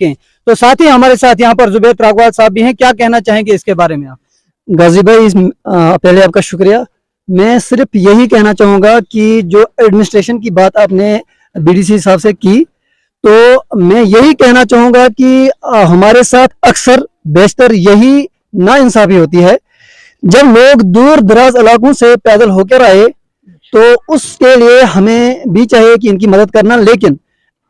सकें। तो साथ ही हमारे साथ यहाँ पर जुबैर त्रागवाल साहब भी हैं, क्या कहना चाहेंगे इसके बारे में आप? गाजी भाई, पहले आपका शुक्रिया। मैं सिर्फ यही कहना चाहूँगा कि जो एडमिनिस्ट्रेशन की बात आपने बीडीसी साहब से की, तो मैं यही कहना चाहूँगा कि हमारे साथ अक्सर बेशतर यही नाइंसाफ़ी होती है। जब लोग दूर दराज इलाकों से पैदल होकर आए तो उसके लिए हमें भी चाहिए कि इनकी मदद करना, लेकिन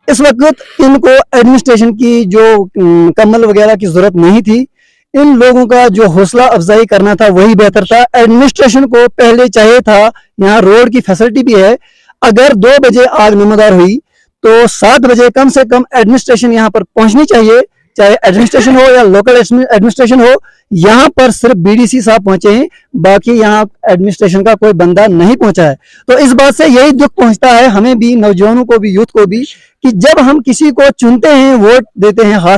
इस वक्त इनको एडमिनिस्ट्रेशन की जो कम्बल वगैरह की जरूरत नहीं थी। इन लोगों का जो हौसला अफजाई करना था वही बेहतर था। एडमिनिस्ट्रेशन को पहले चाहिए था, यहाँ रोड की फैसिलिटी भी है, अगर 2 बजे आग नमदार हुई तो 7 बजे कम से कम एडमिनिस्ट्रेशन यहाँ पर पहुंचनी चाहिए, चाहे एडमिनिस्ट्रेशन हो या लोकल एडमिनिस्ट्रेशन हो। यहाँ पर सिर्फ बीडीसी साहब पहुंचे हैं, बाकी यहाँ एडमिनिस्ट्रेशन का कोई बंदा नहीं पहुंचा है। तो इस बात से यही दुख पहुंचता है हमें भी, नौजवानों को भी, यूथ को भी, कि जब हम किसी को चुनते हैं, वोट देते हैं, हाथ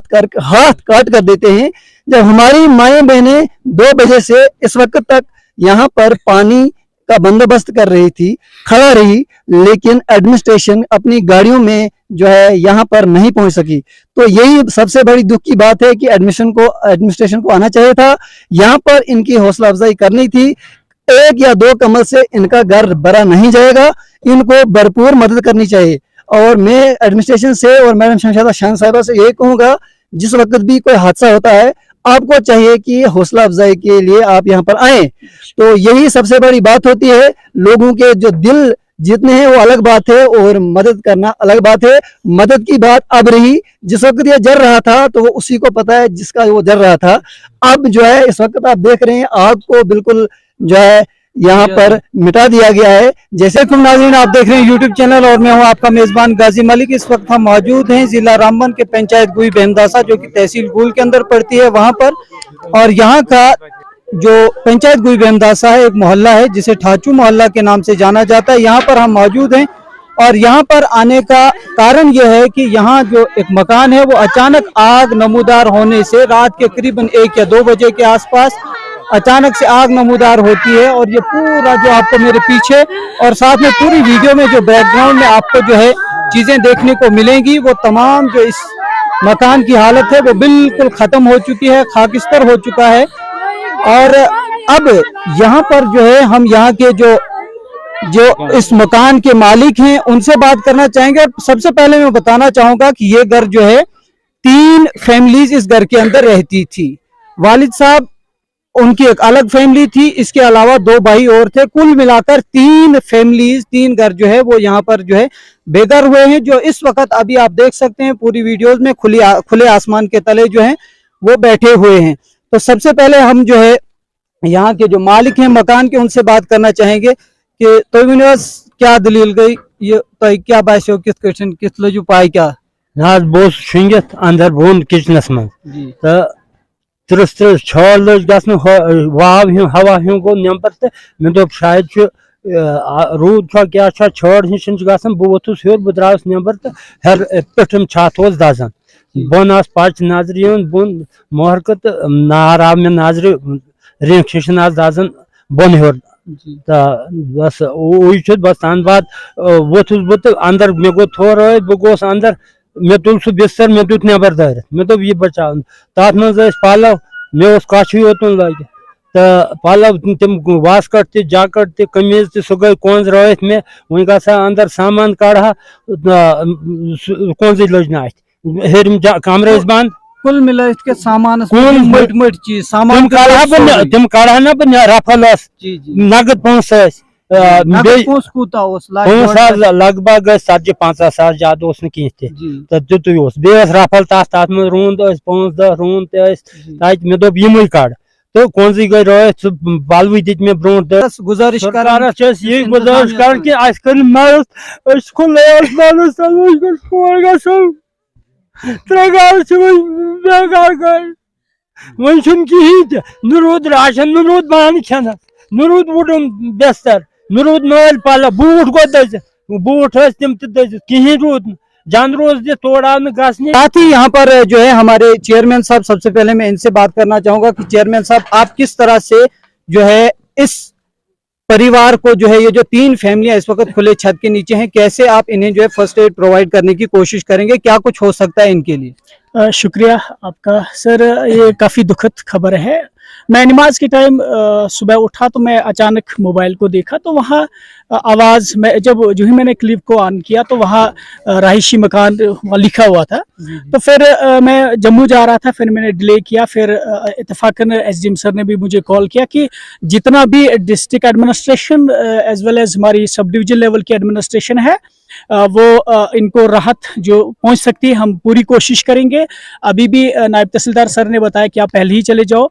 काट कर देते हैं। जब हमारी माएं बहनें 2 बजे से इस वक्त तक यहाँ पर पानी का बंदोबस्त कर रही थी, खड़ा रही, लेकिन एडमिनिस्ट्रेशन अपनी गाड़ियों में जो है यहाँ पर नहीं पहुंच सकी। तो यही सबसे बड़ी दुख की बात है कि एडमिनिस्ट्रेशन को आना चाहिए था, यहाँ पर इनकी हौसला अफजाई करनी थी। 1 या 2 कमल से इनका घर भरा नहीं जाएगा, इनको भरपूर मदद करनी चाहिए। और मैं एडमिनिस्ट्रेशन से और मैडम शमशादा शान साहिबा से यही कहूँगा, जिस वक्त भी कोई हादसा होता है आपको चाहिए कि हौसला अफजाई के लिए आप यहाँ पर आए। तो यही सबसे बड़ी बात होती है। लोगों के जो दिल जीतने हैं वो अलग बात है और मदद करना अलग बात है। मदद की बात अब रही, जिस वक्त ये जल रहा था तो वो उसी को पता है जिसका वो जल रहा था। अब जो है इस वक्त आप देख रहे हैं आग को बिल्कुल जो है यहाँ पर मिटा दिया गया है। जैसे तुम नाज़रीन आप देख रहे हैं यूट्यूब चैनल और मैं हूँ आपका मेजबान गाजी मलिक। इस वक्त हम मौजूद हैं जिला रामबन के पंचायत गुई बेमदासा, जो कि तहसील गुल के अंदर पड़ती है, वहां पर। और यहाँ का जो पंचायत गुई बेमदासा है, एक मोहल्ला है जिसे ठाचू मोहल्ला के नाम से जाना जाता है। यहाँ पर हम मौजूद हैं और यहाँ पर आने का कारण यह है कि यहाँ जो एक मकान है वो अचानक आग नमूदार होने से रात के करीबन 1 या 2 बजे के आसपास अचानक से आग नमूदार होती है। और ये पूरा जो आपको मेरे पीछे और साथ में पूरी वीडियो में जो बैकग्राउंड में आपको जो है चीजें देखने को मिलेंगी, वो तमाम जो इस मकान की हालत है वो बिल्कुल खत्म हो चुकी है, खाकिस्तर हो चुका है। और अब यहाँ पर जो है हम यहाँ के जो इस मकान के मालिक हैं उनसे बात करना चाहेंगे। सबसे पहले मैं बताना चाहूंगा कि ये घर जो है 3 फैमिलीज इस घर के अंदर रहती थी। वालिद साहब उनकी एक अलग फैमिली थी, इसके अलावा 2 भाई और थे। कुल मिलाकर 3 फैमिलीज, 3 घर जो है वो यहाँ पर जो है बेघर हुए हैं, जो इस वक्त अभी आप देख सकते हैं पूरी वीडियोस में खुले आसमान के तले जो हैं वो बैठे हुए हैं। तो सबसे पहले हम जो है यहाँ के जो मालिक हैं मकान के उनसे बात करना चाहेंगे कि तो क्या दलील गई, ये तो क्या बास्यो किस लजू पाई क्या ना बोस शिंगित अंदर बोन किचनस में तो त्रिस छल लज गन वाव हूँ हवा हूँ गो नंबर तो मे दोप शायद रूद क्या छड़ हिश गन बह वोथुस हर बह द्रास नंबर तो हर पेठम छत दजान बन पच नजर बन मोहरक तो नार आव मे नजर रिंक शिशन दजान बन हर तो बस वही बस तन बाद वोथुस बह तो अंदर मे गो थोर बह गोस अंदर मे तुल सह बिस्तर मे दुत नबर दार मे दोप यह बचा तथ मज पलव मे कछ योतन लग तो पलव तम वास कट त जैकेट त कमीज त सह गई कोंज रहित मे वन गसा अंदर सामान कड़ा कोंज लज ना हेरम कमरे बंद कुल मिला इसके सामान मट चीज सामान तम कड़ा ना बह रफल नगद पोस लगभग 50,000 ज्यादा कह दुत रफल तथ मे रूंद 5-10 रूंद तक मे दोप यम कड़ तो कोंज गई रहित बलव दित मे ब्रो गुजारिश यही गुजारिश कर कि कर वन कहीं न रूद राशन न रूद बान खेन न रूद वुडम बिस्तर न रूद नल पल बूट गो दज बूट तम दज कहीं रूद जान रोज तोड़ आव गसने। साथ ही यहाँ पर जो है हमारे चेयरमैन साहब, सबसे पहले मैं इनसे बात करना चाहूंगा कि चेयरमैन साहब आप किस तरह से जो है इस परिवार को जो है ये जो 3 फैमिलियां इस वक्त खुले छत के नीचे हैं, कैसे आप इन्हें जो है फर्स्ट एड प्रोवाइड करने की कोशिश करेंगे, क्या कुछ हो सकता है इनके लिए? शुक्रिया आपका सर। ये काफ़ी दुखद खबर है। मैं नमाज के टाइम सुबह उठा तो मैं अचानक मोबाइल को देखा तो वहाँ आवाज़ में जो ही मैंने क्लिप को ऑन किया तो वहाँ रहायशी मकान वहाँ लिखा हुआ था। तो फिर मैं जम्मू जा रहा था, फिर मैंने डिले किया। फिर इत्तेफाकन एसडीएम सर ने भी मुझे कॉल किया कि जितना भी district administration as well as हमारी सब डिवीजन लेवल की एडमिनिस्ट्रेशन है वो इनको राहत जो पहुंच सकती है हम पूरी कोशिश करेंगे। अभी भी नायब तहसीलदार सर ने बताया कि आप पहले ही चले जाओ,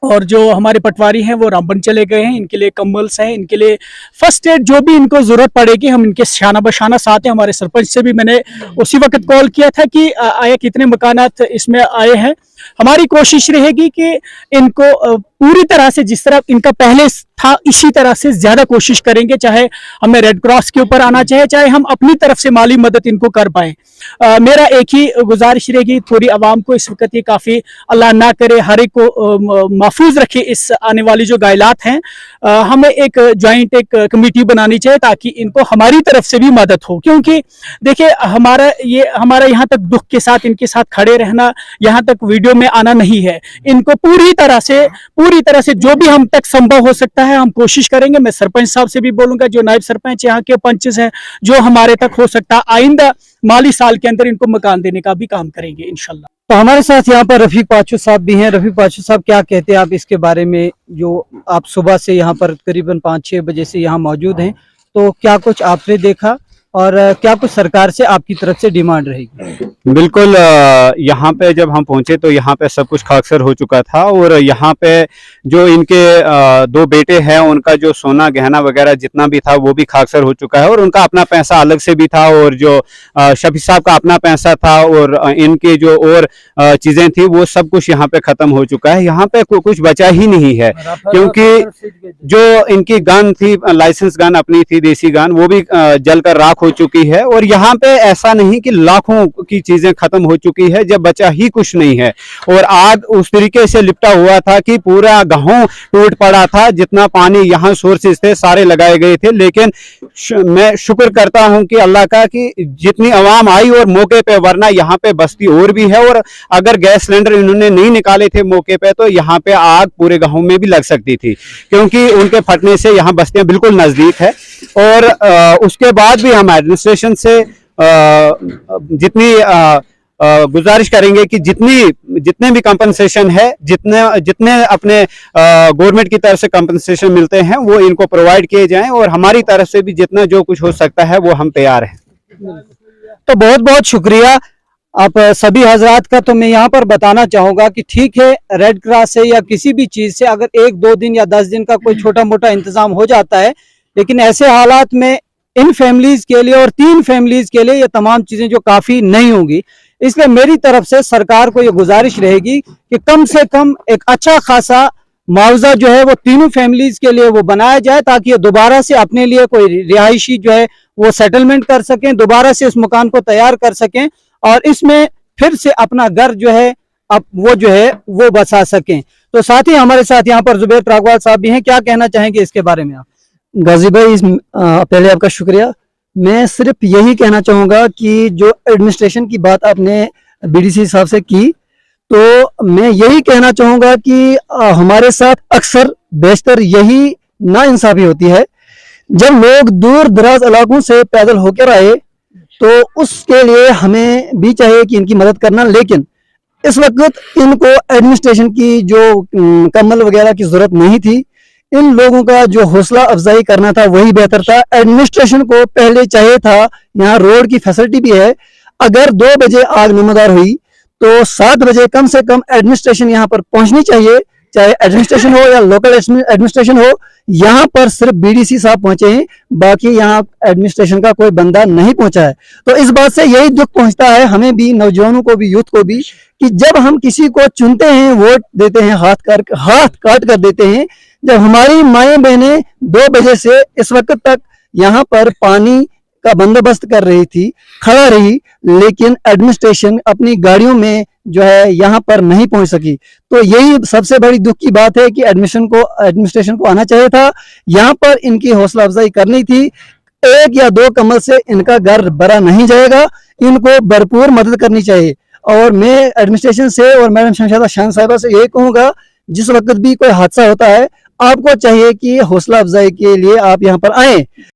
और जो हमारे पटवारी हैं वो रामबन चले गए हैं। इनके लिए कंबल्स हैं, इनके लिए फर्स्ट एड जो भी इनको जरूरत पड़ेगी हम इनके शाना बशाना साथ हैं। हमारे सरपंच से भी मैंने उसी वक्त कॉल किया था कि आया कितने मकानात इसमें आए हैं। हमारी कोशिश रहेगी कि इनको पूरी तरह से जिस तरह इनका पहले था इसी तरह से ज्यादा कोशिश करेंगे, चाहे हमें रेड क्रॉस के ऊपर आना चाहे हम अपनी तरफ से माली मदद इनको कर पाए। मेरा एक ही गुजारिश रहेगी पूरी आवाम को, इस वक्त ये काफ़ी अल्लाह ना करे हर एक को महफूज रखे इस आने वाली जो गायलात हैं। हमें एक ज्वाइंट एक कमेटी बनानी चाहिए ताकि इनको हमारी तरफ से भी मदद हो, क्योंकि देखिए हमारा यहाँ तक दुख के साथ इनके साथ खड़े रहना, यहाँ तक वीडियो में आना नहीं है। इनको पूरी तरह से जो भी हम तक संभव हो सकता है हम कोशिश करेंगे। मैं सरपंच साहब से भी बोलूंगा, जो नायब सरपंच यहाँ के पंचेस हैं, जो हमारे तक हो सकता है आइंदा माली साल के अंदर इनको मकान देने का भी काम करेंगे इंशाल्लाह। तो हमारे साथ यहाँ पर रफीक पाचू साहब भी हैं। रफीक पाचू साहब, क्या कहते हैं आप इसके बारे में, जो आप सुबह से यहाँ पर करीबन 5-6 बजे से यहाँ मौजूद हैं, तो क्या कुछ आपने देखा और क्या कुछ सरकार से आपकी तरफ से डिमांड रहेगी? बिल्कुल, यहाँ पे जब हम पहुंचे तो यहाँ पे सब कुछ खाकसर हो चुका था, और यहाँ पे जो इनके 2 बेटे हैं उनका जो सोना गहना वगैरह जितना भी था वो भी खाकसर हो चुका है, और उनका अपना पैसा अलग से भी था, और जो शफी साहब का अपना पैसा था, और इनके जो और चीजें थी वो सब कुछ यहाँ पे खत्म हो चुका है। यहाँ पे कुछ बचा ही नहीं है, क्योंकि जो इनकी गन थी, लाइसेंस गन अपनी थी, देसी गन, वो भी जलकर राख हो चुकी है। और यहाँ पे ऐसा नहीं कि लाखों की चीजें खत्म हो चुकी है, जब बचा ही कुछ नहीं है। और आग उस तरीके से लिपटा हुआ था कि पूरा गांव टूट पड़ा था। जितना पानी यहाँ सोर्सेज थे सारे लगाए गए थे, लेकिन मैं शुक्र करता हूं कि अल्लाह का कि जितनी आवाम आई और मौके पे, वरना यहाँ पे बस्ती और भी है, और अगर गैस सिलेंडर इन्होंने नहीं निकाले थे मौके पे तो यहाँ पे आग पूरे गांव में भी लग सकती थी, क्योंकि उनके फटने से यहाँ बस्तियां बिल्कुल नजदीक है। और उसके बाद भी हम एडमिनिस्ट्रेशन से जितनी गुजारिश करेंगे कि जितने भी कंपनसेशन है, जितने अपने गवर्नमेंट की तरफ से कंपनसेशन मिलते हैं वो इनको प्रोवाइड किए जाएं, और हमारी तरफ से भी जितना जो कुछ हो सकता है वो हम तैयार हैं। तो बहुत बहुत शुक्रिया आप सभी हजरात का। तो मैं यहाँ पर बताना चाहूंगा कि ठीक है, रेड क्रॉस से या किसी भी चीज से अगर 1-2 दिन या 10 दिन का कोई छोटा मोटा इंतजाम हो जाता है, लेकिन ऐसे हालात में इन फैमिलीज के लिए और 3 फैमिलीज के लिए ये तमाम चीजें जो काफी नहीं होंगी। इसलिए मेरी तरफ से सरकार को ये गुजारिश रहेगी कि कम से कम एक अच्छा खासा मुआवजा जो है वो तीनों फैमिलीज के लिए वो बनाया जाए, ताकि ये दोबारा से अपने लिए कोई रिहायशी जो है वो सेटलमेंट कर सकें, दोबारा से उस मकान को तैयार कर सकें, और इसमें फिर से अपना घर जो है अब वो जो है वो बसा सकें। तो साथ ही हमारे साथ यहाँ पर जुबैर त्रागवाल साहब भी हैं। क्या कहना चाहेंगे इसके बारे में आप? गाजी भाई, पहले आपका शुक्रिया। मैं सिर्फ यही कहना चाहूँगा कि जो एडमिनिस्ट्रेशन की बात आपने बीडीसी साहब से की, तो मैं यही कहना चाहूँगा कि हमारे साथ अक्सर बेशतर यही नाइंसाफी होती है। जब लोग दूर दराज इलाकों से पैदल होकर आए तो उसके लिए हमें भी चाहिए कि इनकी मदद करना, लेकिन इस वक्त इनको एडमिनिस्ट्रेशन की जो कम्बल वगैरह की जरूरत नहीं थी। इन लोगों का जो हौसला अफजाई करना था वही बेहतर था। एडमिनिस्ट्रेशन को पहले चाहिए था, यहाँ रोड की फैसिलिटी भी है, अगर 2 बजे आग नमदार हुई तो 7 बजे कम से कम एडमिनिस्ट्रेशन यहाँ पर पहुंचनी चाहिए, चाहे एडमिनिस्ट्रेशन हो या लोकल एडमिनिस्ट्रेशन हो। यहाँ पर सिर्फ बीडीसी साहब पहुंचे हैं, बाकी यहाँ एडमिनिस्ट्रेशन का कोई बंदा नहीं पहुंचा है। तो इस बात से यही दुख पहुंचता है हमें भी, नौजवानों को भी, यूथ को भी, कि जब हम किसी को चुनते हैं, वोट देते हैं, हाथ काट कर देते हैं, जब हमारी माएं बहनें 2 बजे से इस वक्त तक यहाँ पर पानी का बंदोबस्त कर रही थी, खड़ा रही, लेकिन एडमिनिस्ट्रेशन अपनी गाड़ियों में जो है यहाँ पर नहीं पहुंच सकी। तो यही सबसे बड़ी दुख की बात है कि एडमिनिस्ट्रेशन को आना चाहिए था, यहाँ पर इनकी हौसला अफजाई करनी थी। 1 या 2 कमल से इनका घर भरा नहीं जाएगा, इनको भरपूर मदद करनी चाहिए। और मैं एडमिनिस्ट्रेशन से और मैडम शमशादा शान साहिबा से यही कहूँगा, जिस वक्त भी कोई हादसा होता है आपको चाहिए कि हौसला अफजाई के लिए आप यहाँ पर आएं।